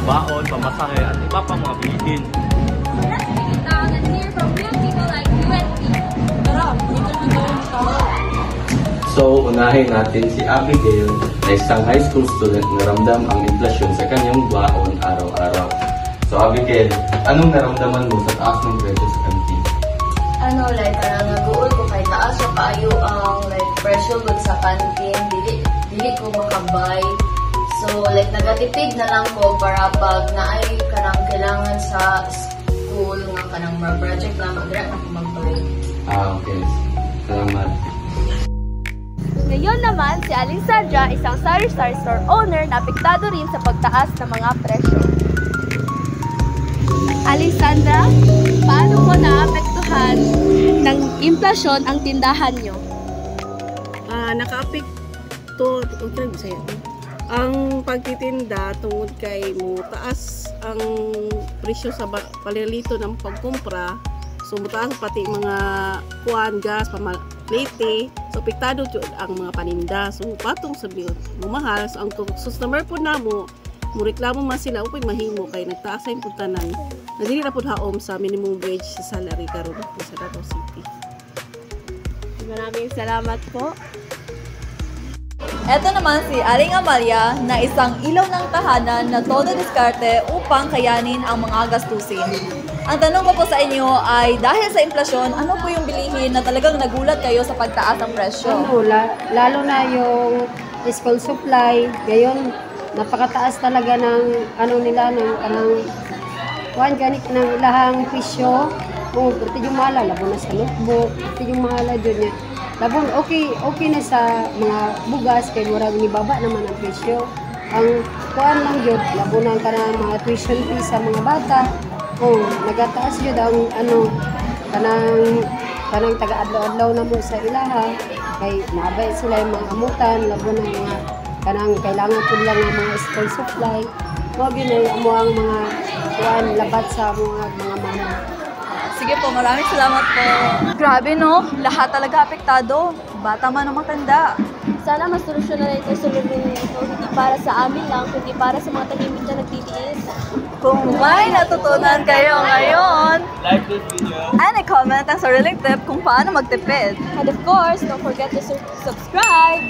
baon, pamasahe, at iba pa mga bilihin. So, unahin natin si Abigail na isang high school student na ramdam ang inflasyon sa kanyang baon araw-araw. So, Abigail, anong naramdaman mo sa taas ng presyo sa kantin? Nag-uol ko kay taas sa paayo ang presyo sa kantin, dili ko makabay. So, nagatipid na lang ko para pag naay kanang kailangan sa school nga kanang mga project na mag-direct na ko magbay. Okay. Salamat. Ngayon naman, si Aling Sandra, isang sari-sari store owner na apektado rin sa pagtaas ng mga presyo. Aling Sandra, paano po naapektuhan ng inflasyon ang tindahan nyo? Naka-apekto ang pagtitinda tungod kay mo taas ang presyo sa palilito ng pagkumpra. So, mutaas pati mga kuwan, gas, pamalite. So, apektado ang mga paninda. So, patong sabi, mahal. So, ang customer po na mo reklamo man sila, upay mahimo kay nagtaas sa imputanan. Nadili na po haom sa minimum wage sa salary karon po sa Davao City. Maraming salamat po. Ito naman si Aling Amalia na isang ilaw ng tahanan na todo diskarte upang kayanin ang mga gastusin. Ang tanong ko po sa inyo ay dahil sa inflasyon, ano po yung bilihin na talagang nagulat kayo sa pagtaas ng presyo? Lalo na yung school supply, ngayon napakataas talaga ng nila ng ganit ng ilahang presyo. Pati yung mahal, labo na sa notebook, pati yung mahal dyan niya. Labon, okay na sa mga bugas, kay murag nibaba naman ang presyo. Ang kuan lang yun, labo na kanang mga tuition fee sa mga bata. Nagataas yun ang kanang taga-adlaw-adlaw na mo sa ilaha. Kay nabay sila yung mga amutan, labo na mga kanang kailangan po lang ng mga school supply. Huwag yun ay amo ang mga kuan labat sa mga mama. Sige po, maraming salamat po. Grabe no, lahat talaga apektado. Bata man o matanda. Sana masolusyon na ito sa lugar nito, hindi para sa amin lang, kundi para sa mga tahimik na nagtitiis. Kung may natutunan kayo ngayon, Like this video. and i-comment ang sariling tip kung paano magtipid. And of course, don't forget to subscribe!